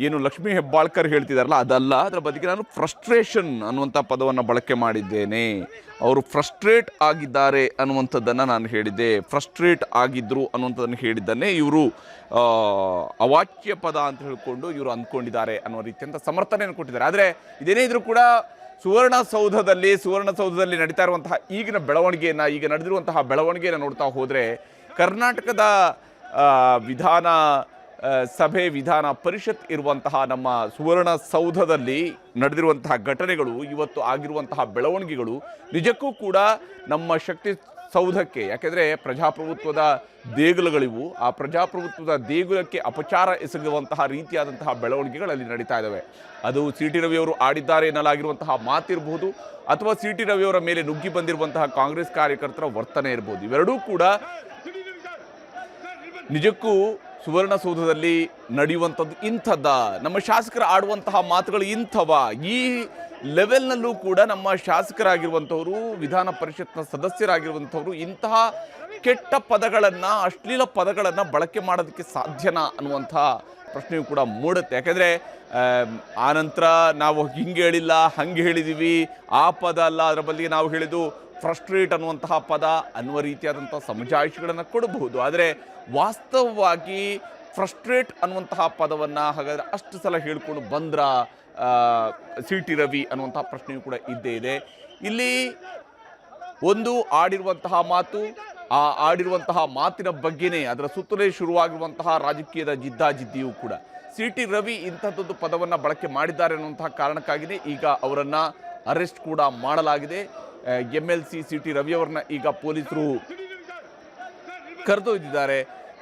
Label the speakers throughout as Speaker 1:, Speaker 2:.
Speaker 1: ಏನು ಲಕ್ಷ್ಮೀ ಹೆಬ್ಬಾಳ್ಕರ್ ಹೇಳ್ತಿದಾರಲ್ಲ ಅದಲ್ಲ, ಅದರ ಬದಲಿಗೆ ನಾನು ಫ್ರಸ್ಟ್ರೇಷನ್ ಅನ್ನುವಂಥ ಪದವನ್ನು ಬಳಕೆ ಮಾಡಿದ್ದೇನೆ. ಅವರು ಫ್ರಸ್ಟ್ರೇಟ್ ಆಗಿದ್ದಾರೆ ಅನ್ನುವಂಥದ್ದನ್ನು ನಾನು ಹೇಳಿದ್ದೆ. ಫ್ರಸ್ಟ್ರೇಟ್ ಆಗಿದ್ದರು ಅನ್ನುವಂಥದ್ದನ್ನು ಹೇಳಿದ್ದನ್ನೇ ಇವರು ಅವಾಚ್ಯ ಪದ ಅಂತ ಹೇಳಿಕೊಂಡು ಇವರು ಅಂದ್ಕೊಂಡಿದ್ದಾರೆ ಅನ್ನೋ ರೀತಿಯಂಥ ಸಮರ್ಥನೆಯನ್ನು ಕೊಟ್ಟಿದ್ದಾರೆ. ಆದರೆ ಇದೇನೇ ಇದ್ರೂ ಕೂಡ ಸುವರ್ಣಸೌಧದಲ್ಲಿ ನಡೀತಾ ಇರುವಂತಹ ಈಗಿನ ಬೆಳವಣಿಗೆಯನ್ನು, ಈಗ ನಡೆದಿರುವಂತಹ ಬೆಳವಣಿಗೆಯನ್ನು ನೋಡ್ತಾ ಹೋದರೆ ಕರ್ನಾಟಕದ ವಿಧಾನ ಸಭೆ ವಿಧಾನ ಪರಿಷತ್ ಇರುವಂತಹ ನಮ್ಮ ಸುವರ್ಣಸೌಧದಲ್ಲಿ ನಡೆದಿರುವಂತಹ ಘಟನೆಗಳು, ಇವತ್ತು ಆಗಿರುವಂತಹ ಬೆಳವಣಿಗೆಗಳು ನಿಜಕ್ಕೂ ಕೂಡ ನಮ್ಮ ಶಕ್ತಿ ಸೌಧಕ್ಕೆ, ಯಾಕೆಂದರೆ ಪ್ರಜಾಪ್ರಭುತ್ವದ ದೇಗುಲಗಳಿವು, ಆ ಪ್ರಜಾಪ್ರಭುತ್ವದ ದೇಗುಲಕ್ಕೆ ಅಪಚಾರ ಎಸಗುವಂತಹ ರೀತಿಯಾದಂತಹ ಬೆಳವಣಿಗೆಗಳಲ್ಲಿ ನಡೀತಾ ಇದ್ದಾವೆ. ಅದು ಸಿ ಟಿ ರವಿಯವರು ಆಡಿದ್ದಾರೆ ಎನ್ನಲಾಗಿರುವಂತಹ ಮಾತಿರಬಹುದು, ಅಥವಾ ಸಿ ಟಿ ರವಿಯವರ ಮೇಲೆ ನುಗ್ಗಿ ಬಂದಿರುವಂತಹ ಕಾಂಗ್ರೆಸ್ ಕಾರ್ಯಕರ್ತರ ವರ್ತನೆ ಇರಬಹುದು. ಇವೆರಡೂ ಕೂಡ ನಿಜಕ್ಕೂ ಸುವರ್ಣಸೌಧದಲ್ಲಿ ನಡೆಯುವಂಥದ್ದು ಇಂಥದ್ದ, ನಮ್ಮ ಶಾಸಕರು ಆಡುವಂತಹ ಮಾತುಗಳು ಇಂಥವ, ಈ ಲೆವೆಲ್ನಲ್ಲೂ ಕೂಡ ನಮ್ಮ ಶಾಸಕರಾಗಿರುವಂಥವರು, ವಿಧಾನ ಪರಿಷತ್ನ ಸದಸ್ಯರಾಗಿರುವಂಥವರು ಇಂತಹ ಕೆಟ್ಟ ಪದಗಳನ್ನು, ಅಶ್ಲೀಲ ಪದಗಳನ್ನು ಬಳಕೆ ಮಾಡೋದಕ್ಕೆ ಸಾಧ್ಯನಾ ಅನ್ನುವಂಥ ಪ್ರಶ್ನೆಯೂ ಕೂಡ ಮೂಡುತ್ತೆ. ಯಾಕೆಂದರೆ ಆನಂತರ ನಾವು ಹಿಂಗೆ ಹೇಳಿಲ್ಲ, ಹಂಗೆ ಹೇಳಿದ್ದೀವಿ, ಆ ಪದ ಅಲ್ಲ, ಅದರ ಬದಲಿಗೆ ನಾವು ಹೇಳಿದ್ದು ಫ್ರಸ್ಟ್ರೇಟ್ ಅನ್ನುವಂತಹ ಪದ ಅನ್ನುವ ರೀತಿಯಾದಂಥ ಸಮಜಾಯಿಷಿಗಳನ್ನು ಕೊಡಬಹುದು. ಆದರೆ ವಾಸ್ತವವಾಗಿ ಫ್ರಸ್ಟ್ರೇಟ್ ಅನ್ನುವಂತಹ ಪದವನ್ನು ಹಾಗಾದರೆ ಅಷ್ಟು ಸಲ ಹೇಳ್ಕೊಂಡು ಬಂದ್ರ ಸಿ ಟಿ ರವಿ ಅನ್ನುವಂತಹ ಪ್ರಶ್ನೆಯೂ ಕೂಡ ಇದ್ದೇ ಇದೆ. ಇಲ್ಲಿ ಒಂದು ಆಡಿರುವಂತಹ ಮಾತು, ಆ ಆಡಿರುವಂತಹ ಮಾತಿನ ಬಗ್ಗೆನೇ ಅದರ ಸುತ್ತಲೇ ಶುರುವಾಗಿರುವಂತಹ ರಾಜಕೀಯದ ಜಿದ್ದಾಜಿದ್ದಿಯೂ ಕೂಡ ಸಿ ಟಿ ರವಿ ಇಂಥದ್ದೊಂದು ಪದವನ್ನು ಬಳಕೆ ಮಾಡಿದ್ದಾರೆ ಅನ್ನುವಂತಹ ಕಾರಣಕ್ಕಾಗಿಯೇ ಈಗ ಅವರನ್ನು ಅರೆಸ್ಟ್ ಕೂಡ ಮಾಡಲಾಗಿದೆ. MLC ಸಿ ಟಿ ರವಿಯವರನ್ನ ಈಗ ಪೊಲೀಸರು ಕರೆದೊಯ್ದಿದ್ದಾರೆ,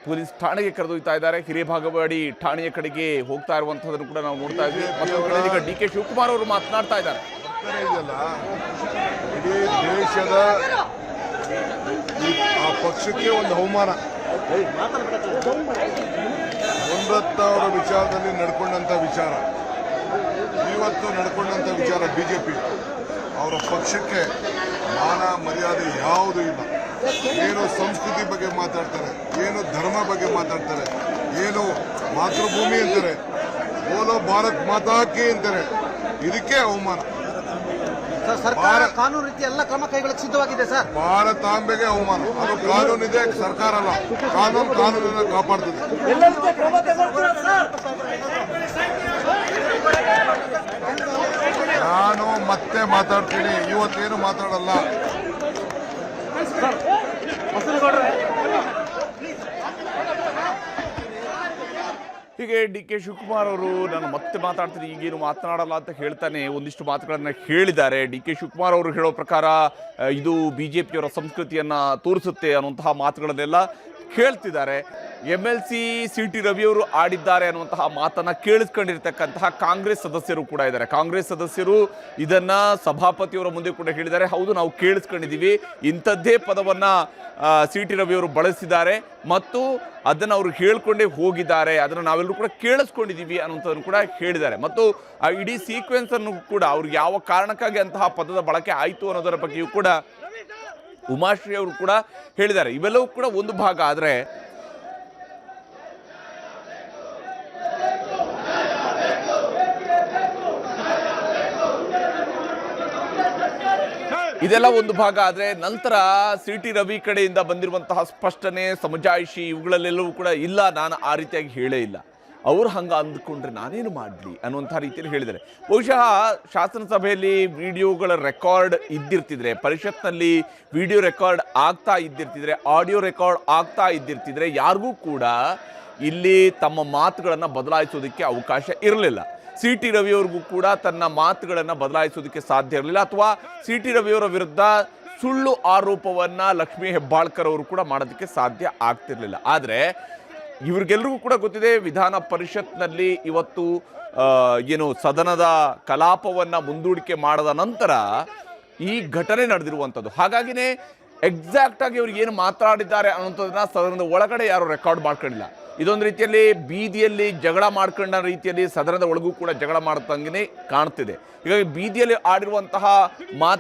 Speaker 1: ಪೊಲೀಸ್ ಠಾಣೆಗೆ ಕರೆದೊಯ್ತಾ ಇದ್ದಾರೆ. ಹಿರೇಬಾಗೇವಾಡಿ ಠಾಣೆಯ ಕಡೆಗೆ ಹೋಗ್ತಾ ಇರುವಂಥದ್ದನ್ನು ಕೂಡ ನಾವು ನೋಡ್ತಾ ಇದ್ವಿ. ಮತ್ತು ಈಗ ಡಿ ಕೆ ಶಿವಕುಮಾರ್ ಅವರು ಮಾತನಾಡ್ತಾ ಇದ್ದಾರೆ.
Speaker 2: ಇಡೀ ದೇಶದ ಆ ಪಕ್ಷಕ್ಕೆ ಒಂದು ಅವಮಾನ. ಮುನ್ರತ್ನ ಅವರ ವಿಚಾರದಲ್ಲಿ ನಡ್ಕೊಂಡಂಥ ವಿಚಾರ, ಇವತ್ತು ನಡ್ಕೊಂಡಂಥ ವಿಚಾರ, ಬಿಜೆಪಿ ಅವರ ಪಕ್ಷಕ್ಕೆ ಮಾನ ಮರ್ಯಾದೆ ಯಾವುದೂ ಇಲ್ಲ. ಏನು ಸಂಸ್ಕೃತಿ ಬಗ್ಗೆ ಮಾತಾಡ್ತಾರೆ, ಏನು ಧರ್ಮ ಬಗ್ಗೆ ಮಾತಾಡ್ತಾರೆ, ಏನು ಮಾತೃಭೂಮಿ ಅಂತಾರೆ, ಬೋಲೋ ಭಾರತ್ ಮಾತಾ ಕಿ ಅಂತಾರೆ. ಇದಕ್ಕೆ ಅವಮಾನ.
Speaker 3: ಸರ್ಕಾರ ಕಾನೂನು ರೀತಿ ಎಲ್ಲ ಕ್ರಮ ಕೈಗೊಳ್ಳಕ್ಕೆ ಸಿದ್ಧವಾಗಿದೆ ಸರ್.
Speaker 2: ಭಾರತಾಂಬೆಗೆ ಅವಮಾನ. ಅದು ಕಾನೂನಿದೆ, ಸರ್ಕಾರ ಅಲ್ಲ. ಕಾನೂನನ್ನು ಕಾಪಾಡ್ತದೆ. ನಾನು ಮತ್ತೆ ಮಾತಾಡ್ತೀನಿ, ಇವತ್ತೇನು ಮಾತಾಡಲ್ಲ.
Speaker 1: ಹೀಗೆ ಡಿ ಕೆ ಶಿವಕುಮಾರ್ ಅವರು ನಾನು ಮತ್ತೆ ಮಾತಾಡ್ತೀನಿ, ಈಗೇನು ಮಾತನಾಡಲ್ಲ ಅಂತ ಹೇಳ್ತಾನೆ ಒಂದಿಷ್ಟು ಮಾತುಗಳನ್ನು ಹೇಳಿದ್ದಾರೆ. ಡಿ ಕೆ ಶಿವಕುಮಾರ್ ಅವರು ಹೇಳೋ ಪ್ರಕಾರ ಇದು BJPಯವರ ಸಂಸ್ಕೃತಿಯನ್ನು ತೋರಿಸುತ್ತೆ ಅನ್ನುವಂತಹ ಮಾತುಗಳನ್ನೆಲ್ಲ ಹೇಳ್ತಿದ್ದಾರೆ. MLC ಸಿ ಟಿ ರವಿಯವರು ಆಡಿದ್ದಾರೆ ಅನ್ನುವಂತಹ ಮಾತನ್ನು ಕೇಳಿಸ್ಕೊಂಡಿರ್ತಕ್ಕಂತಹ ಕಾಂಗ್ರೆಸ್ ಸದಸ್ಯರು ಕೂಡ ಇದ್ದಾರೆ. ಕಾಂಗ್ರೆಸ್ ಸದಸ್ಯರು ಇದನ್ನ ಸಭಾಪತಿಯವರ ಮುಂದೆ ಕೂಡ ಹೇಳಿದ್ದಾರೆ. ಹೌದು, ನಾವು ಕೇಳಿಸ್ಕೊಂಡಿದ್ದೀವಿ, ಇಂಥದ್ದೇ ಪದವನ್ನು ಸಿ ಟಿ ರವಿಯವರು ಬಳಸಿದ್ದಾರೆ ಮತ್ತು ಅದನ್ನು ಅವರು ಹೇಳ್ಕೊಂಡೇ ಹೋಗಿದ್ದಾರೆ, ಅದನ್ನು ನಾವೆಲ್ಲರೂ ಕೂಡ ಕೇಳಿಸ್ಕೊಂಡಿದ್ದೀವಿ ಅನ್ನುವಂಥದ್ದನ್ನು ಕೂಡ ಹೇಳಿದ್ದಾರೆ. ಮತ್ತು ಆ ಇಡೀ ಸೀಕ್ವೆನ್ಸ್ ಅನ್ನು ಕೂಡ ಅವ್ರಿಗೆ ಯಾವ ಕಾರಣಕ್ಕಾಗಿ ಅಂತಹ ಪದದ ಬಳಕೆ ಆಯಿತು ಅನ್ನೋದರ ಬಗ್ಗೆಯೂ ಕೂಡ ಉಮಾಶ್ರೀ ಅವರು ಕೂಡ ಹೇಳಿದ್ದಾರೆ. ಇವೆಲ್ಲವೂ ಕೂಡ ಒಂದು ಭಾಗ. ಆದರೆ ಇದೆಲ್ಲ ಒಂದು ಭಾಗ. ಆದರೆ ನಂತರ ಸಿ ಟಿ ರವಿ ಕಡೆಯಿಂದ ಬಂದಿರುವಂತಹ ಸ್ಪಷ್ಟನೆ, ಸಮಜಾಯಿಷಿ ಇವುಗಳಲ್ಲೆಲ್ಲವೂ ಕೂಡ ಇಲ್ಲ, ನಾನು ಆ ರೀತಿಯಾಗಿ ಹೇಳೇ ಇಲ್ಲ, ಅವ್ರು ಹಂಗೆ ಅಂದ್ಕೊಂಡ್ರೆ ನಾನೇನು ಮಾಡಲಿ ಅನ್ನುವಂಥ ರೀತಿಯಲ್ಲಿ ಹೇಳಿದ್ದಾರೆ. ಬಹುಶಃ ಶಾಸನಸಭೆಯಲ್ಲಿ ವಿಡಿಯೋಗಳ ರೆಕಾರ್ಡ್ ಇದ್ದಿರ್ತಿದ್ರೆ, ಪರಿಷತ್ನಲ್ಲಿ ವಿಡಿಯೋ ರೆಕಾರ್ಡ್ ಆಗ್ತಾ ಇದ್ದಿರ್ತಿದ್ರೆ, ಆಡಿಯೋ ರೆಕಾರ್ಡ್ ಆಗ್ತಾ ಇದ್ದಿರ್ತಿದ್ರೆ ಯಾರಿಗೂ ಕೂಡ ಇಲ್ಲಿ ತಮ್ಮ ಮಾತುಗಳನ್ನು ಬದಲಾಯಿಸೋದಕ್ಕೆ ಅವಕಾಶ ಇರಲಿಲ್ಲ. ಸಿ ಟಿ ರವಿಯವ್ರಿಗೂ ಕೂಡ ತನ್ನ ಮಾತುಗಳನ್ನು ಬದಲಾಯಿಸೋದಕ್ಕೆ ಸಾಧ್ಯ ಇರಲಿಲ್ಲ, ಅಥವಾ ಸಿ ಟಿ ರವಿಯವರ ವಿರುದ್ಧ ಸುಳ್ಳು ಆರೋಪವನ್ನು ಲಕ್ಷ್ಮೀ ಹೆಬ್ಬಾಳ್ಕರ್ ಅವರು ಕೂಡ ಮಾಡೋದಕ್ಕೆ ಸಾಧ್ಯ ಆಗ್ತಿರ್ಲಿಲ್ಲ. ಆದರೆ ಇವ್ರಿಗೆಲ್ರಿಗೂ ಕೂಡ ಗೊತ್ತಿದೆ, ವಿಧಾನ ಪರಿಷತ್ನಲ್ಲಿ ಇವತ್ತು ಏನು ಸದನದ ಕಲಾಪವನ್ನು ಮುಂದೂಡಿಕೆ ಮಾಡಿದ ನಂತರ ಈ ಘಟನೆ ನಡೆದಿರುವಂಥದ್ದು. ಹಾಗಾಗಿನೇ ಎಕ್ಸಾಕ್ಟ್ ಆಗಿ ಅವ್ರಿಗೆ ಏನು ಮಾತಾಡಿದ್ದಾರೆ ಅನ್ನೋಂಥದ್ದನ್ನ ಸದನದ ಒಳಗಡೆ ಯಾರು ರೆಕಾರ್ಡ್ ಮಾಡ್ಕೊಂಡಿಲ್ಲ. ಇದೊಂದು ರೀತಿಯಲ್ಲಿ ಬೀದಿಯಲ್ಲಿ ಜಗಳ ಮಾಡ್ಕೊಂಡ ರೀತಿಯಲ್ಲಿ ಸದನದ ಒಳಗೂ ಕೂಡ ಜಗಳ ಮಾಡ್ತಂಗೆ ಕಾಣ್ತಿದೆ. ಹೀಗಾಗಿ ಬೀದಿಯಲ್ಲಿ ಆಡಿರುವಂತಹ ಮಾತು